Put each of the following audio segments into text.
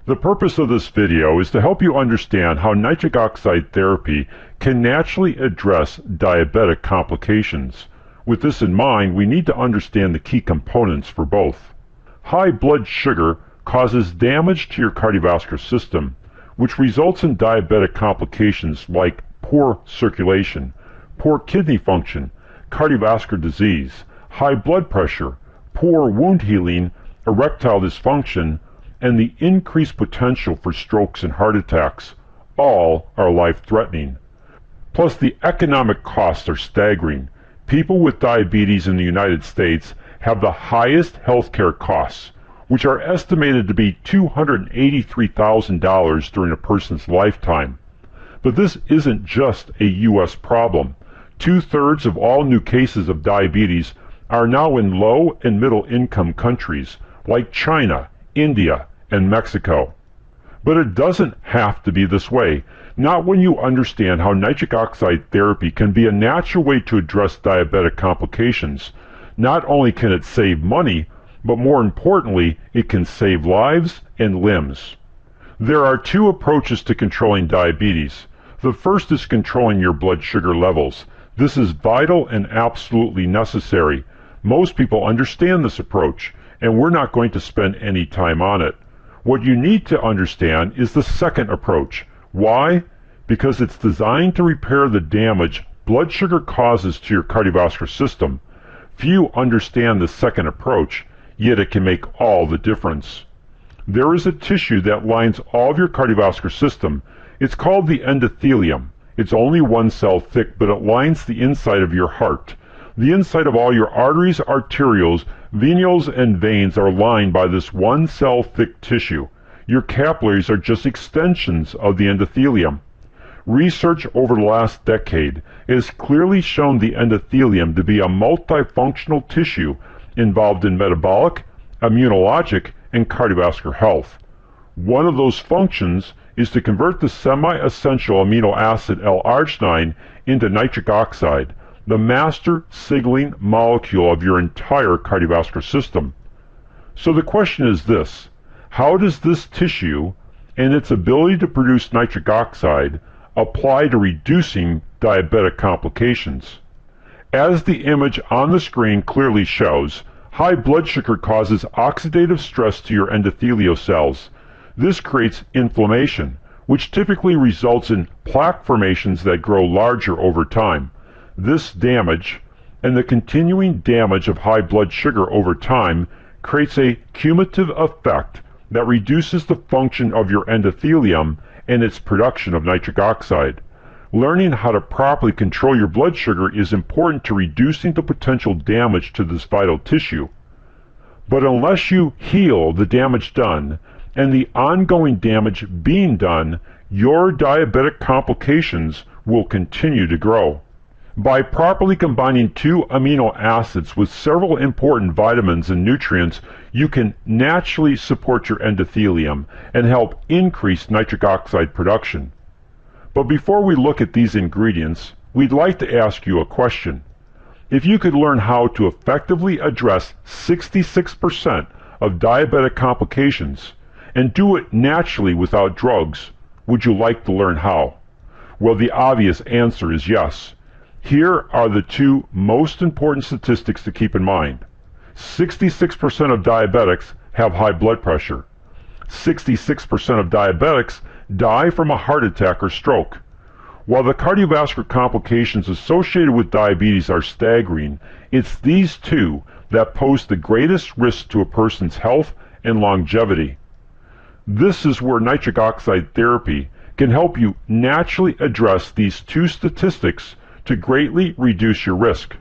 The purpose of this video is to help you understand how nitric oxide therapy can naturally address diabetic complications. With this in mind, we need to understand the key components for both. High blood sugar causes damage to your cardiovascular system, which results in diabetic complications like poor circulation, poor kidney function, cardiovascular disease, high blood pressure, poor wound healing, erectile dysfunction, and the increased potential for strokes and heart attacks. All are life-threatening. Plus, the economic costs are staggering. People with diabetes in the United States have the highest healthcare costs, which are estimated to be $283,000 during a person's lifetime. But this isn't just a U.S. problem. 2/3 of all new cases of diabetes are now in low and middle income countries like China, India, and Mexico. But it doesn't have to be this way. Not when you understand how nitric oxide therapy can be a natural way to address diabetic complications. Not only can it save money, but more importantly, it can save lives and limbs. There are two approaches to controlling diabetes. The first is controlling your blood sugar levels. This is vital and absolutely necessary. Most people understand this approach, and we're not going to spend any time on it. What you need to understand is the second approach. Why? Because it's designed to repair the damage blood sugar causes to your cardiovascular system. Few understand the second approach, yet it can make all the difference. There is a tissue that lines all of your cardiovascular system. It's called the endothelium. It's only one cell thick, but it lines the inside of your heart. The inside of all your arteries, arterioles, venules, and veins are lined by this one cell thick tissue. Your capillaries are just extensions of the endothelium. Research over the last decade has clearly shown the endothelium to be a multifunctional tissue involved in metabolic, immunologic, and cardiovascular health. One of those functions is to convert the semi-essential amino acid L-arginine into nitric oxide, the master signaling molecule of your entire cardiovascular system. So the question is this: how does this tissue and its ability to produce nitric oxide apply to reducing diabetic complications? As the image on the screen clearly shows, high blood sugar causes oxidative stress to your endothelial cells. This creates inflammation, which typically results in plaque formations that grow larger over time. This damage, and the continuing damage of high blood sugar over time, creates a cumulative effect that reduces the function of your endothelium and its production of nitric oxide. Learning how to properly control your blood sugar is important to reducing the potential damage to this vital tissue. But unless you heal the damage done, and the ongoing damage being done, your diabetic complications will continue to grow. By properly combining two amino acids with several important vitamins and nutrients, you can naturally support your endothelium and help increase nitric oxide production. But before we look at these ingredients, we'd like to ask you a question. If you could learn how to effectively address 66% of diabetic complications, and do it naturally without drugs, would you like to learn how? Well, the obvious answer is yes. Here are the two most important statistics to keep in mind. 66% of diabetics have high blood pressure. 66% of diabetics die from a heart attack or stroke. While the cardiovascular complications associated with diabetes are staggering, it's these two that pose the greatest risk to a person's health and longevity. This is where nitric oxide therapy can help you naturally address these two statistics to greatly reduce your risk.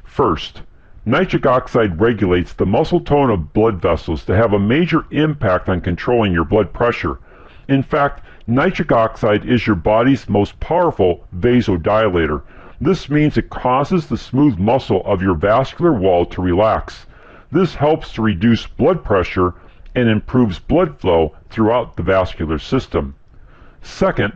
First, nitric oxide regulates the muscle tone of blood vessels to have a major impact on controlling your blood pressure. In fact, nitric oxide is your body's most powerful vasodilator. This means it causes the smooth muscle of your vascular wall to relax. This helps to reduce blood pressure and improves blood flow throughout the vascular system. Second,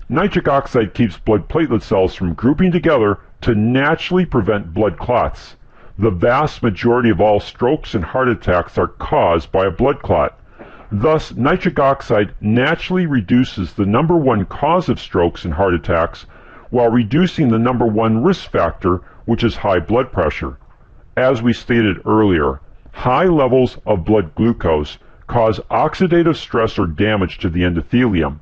nitric oxide keeps blood platelet cells from grouping together to naturally prevent blood clots. The vast majority of all strokes and heart attacks are caused by a blood clot. Thus, nitric oxide naturally reduces the number one cause of strokes and heart attacks while reducing the number one risk factor, which is high blood pressure. As we stated earlier, high levels of blood glucose cause oxidative stress or damage to the endothelium.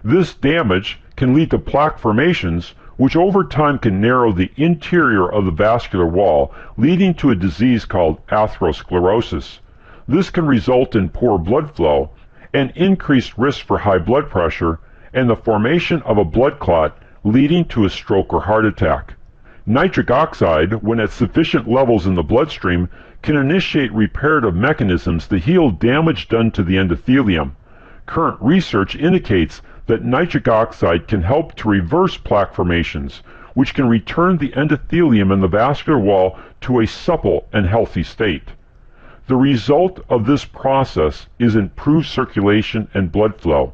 This damage can lead to plaque formations, which over time can narrow the interior of the vascular wall, leading to a disease called atherosclerosis. This can result in poor blood flow, an increased risk for high blood pressure, and the formation of a blood clot, leading to a stroke or heart attack. Nitric oxide, when at sufficient levels in the bloodstream, can initiate reparative mechanisms to heal damage done to the endothelium. Current research indicates that nitric oxide can help to reverse plaque formations, which can return the endothelium in the vascular wall to a supple and healthy state. The result of this process is improved circulation and blood flow.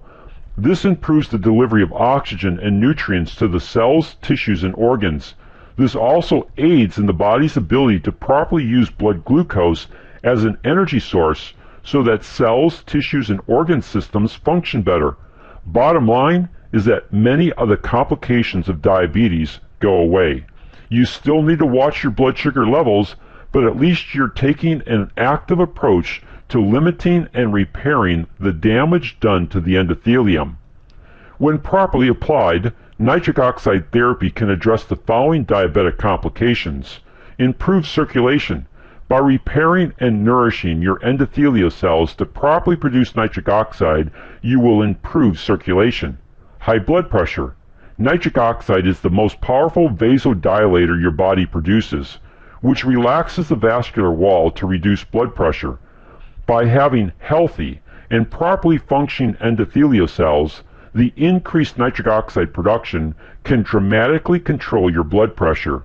This improves the delivery of oxygen and nutrients to the cells, tissues, and organs. This also aids in the body's ability to properly use blood glucose as an energy source so that cells, tissues, and organ systems function better. Bottom line is that many of the complications of diabetes go away. You still need to watch your blood sugar levels, but at least you're taking an active approach to limiting and repairing the damage done to the endothelium. When properly applied, nitric oxide therapy can address the following diabetic complications. Improve circulation. By repairing and nourishing your endothelial cells to properly produce nitric oxide, you will improve circulation. High blood pressure. Nitric oxide is the most powerful vasodilator your body produces, which relaxes the vascular wall to reduce blood pressure. By having healthy and properly functioning endothelial cells, the increased nitric oxide production can dramatically control your blood pressure.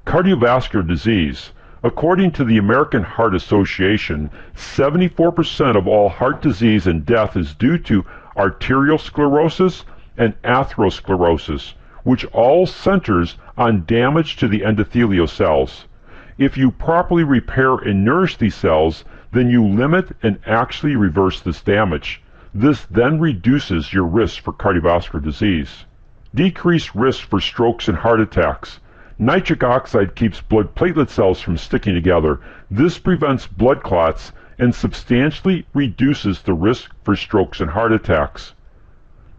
Cardiovascular disease. According to the American Heart Association, 74% of all heart disease and death is due to arterial sclerosis and atherosclerosis, which all centers on damage to the endothelial cells. If you properly repair and nourish these cells, then you limit and actually reverse this damage. This then reduces your risk for cardiovascular disease. Decreased risk for strokes and heart attacks. Nitric oxide keeps blood platelet cells from sticking together. This prevents blood clots and substantially reduces the risk for strokes and heart attacks.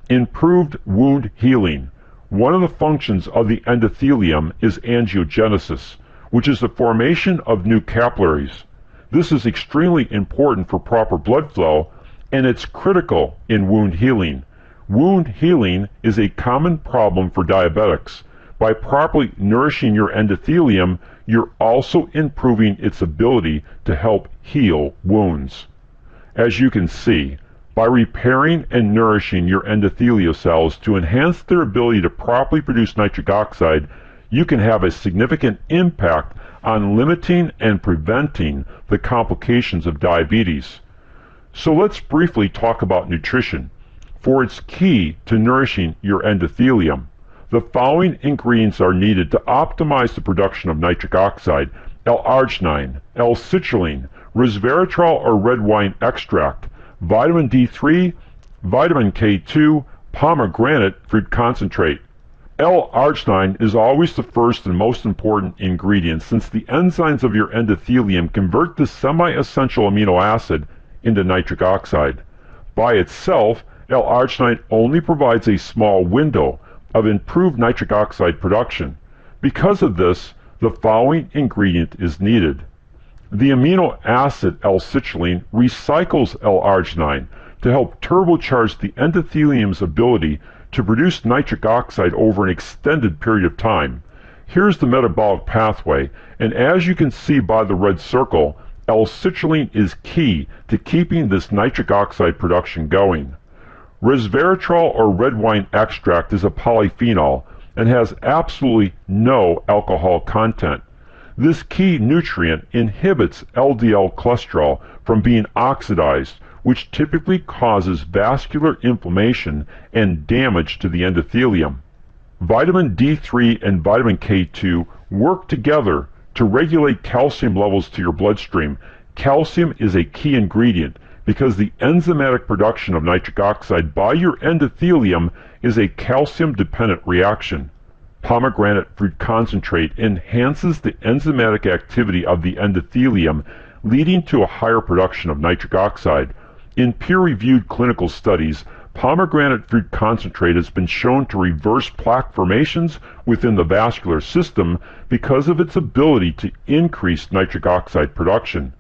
Improved wound healing. One of the functions of the endothelium is angiogenesis, which is the formation of new capillaries. This is extremely important for proper blood flow, and it's critical in wound healing. Wound healing is a common problem for diabetics. By properly nourishing your endothelium, you're also improving its ability to help heal wounds. As you can see, by repairing and nourishing your endothelial cells to enhance their ability to properly produce nitric oxide, you can have a significant impact on limiting and preventing the complications of diabetes. So let's briefly talk about nutrition, for it's key to nourishing your endothelium. The following ingredients are needed to optimize the production of nitric oxide: L-arginine, L-citrulline, resveratrol or red wine extract, vitamin D3, vitamin K2, pomegranate fruit concentrate. L-arginine is always the first and most important ingredient, since the enzymes of your endothelium convert this semi-essential amino acid into nitric oxide. By itself, L-arginine only provides a small window of improved nitric oxide production. Because of this, the following ingredient is needed. The amino acid L-citrulline recycles L-arginine to help turbocharge the endothelium's ability to produce nitric oxide over an extended period of time. Here's the metabolic pathway, and as you can see by the red circle, L-citrulline is key to keeping this nitric oxide production going. Resveratrol or red wine extract is a polyphenol and has absolutely no alcohol content. This key nutrient inhibits LDL cholesterol from being oxidized, which typically causes vascular inflammation and damage to the endothelium. Vitamin D3 and vitamin K2 work together to regulate calcium levels to your bloodstream. Calcium is a key ingredient. because the enzymatic production of nitric oxide by your endothelium is a calcium-dependent reaction. Pomegranate fruit concentrate enhances the enzymatic activity of the endothelium, leading to a higher production of nitric oxide. In peer-reviewed clinical studies, pomegranate fruit concentrate has been shown to reverse plaque formations within the vascular system because of its ability to increase nitric oxide production.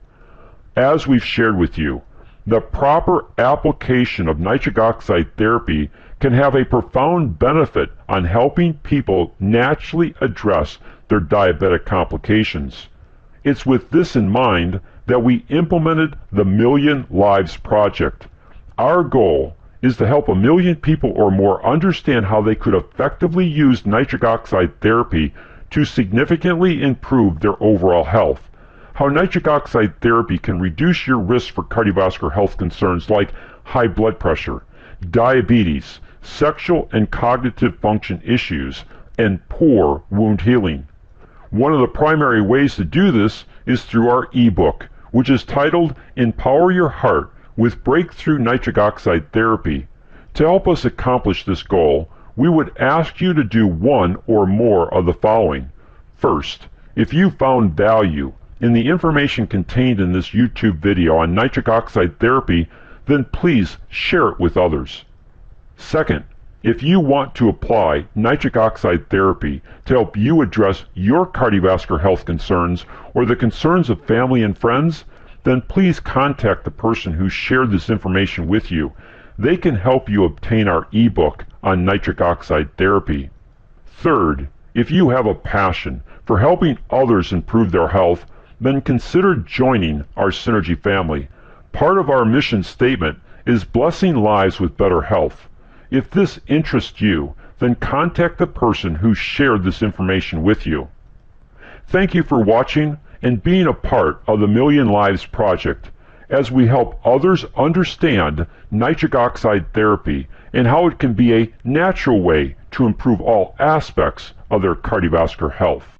As we've shared with you, the proper application of nitric oxide therapy can have a profound benefit on helping people naturally address their diabetic complications. It's with this in mind that we implemented the Million Lives Project. Our goal is to help 1 million people or more understand how they could effectively use nitric oxide therapy to significantly improve their overall health, how nitric oxide therapy can reduce your risk for cardiovascular health concerns like high blood pressure, diabetes, sexual and cognitive function issues, and poor wound healing. One of the primary ways to do this is through our ebook, which is titled Empower Your Heart with Breakthrough Nitric Oxide Therapy. To help us accomplish this goal, we would ask you to do one or more of the following. First, if you found value in the information contained in this YouTube video on nitric oxide therapy, then please share it with others. Second, if you want to apply nitric oxide therapy to help you address your cardiovascular health concerns or the concerns of family and friends, then please contact the person who shared this information with you. They can help you obtain our ebook on nitric oxide therapy. Third, if you have a passion for helping others improve their health, then consider joining our Synergy family. Part of our mission statement is blessing lives with better health. If this interests you, then contact the person who shared this information with you. Thank you for watching and being a part of the Million Lives Project as we help others understand nitric oxide therapy and how it can be a natural way to improve all aspects of their cardiovascular health.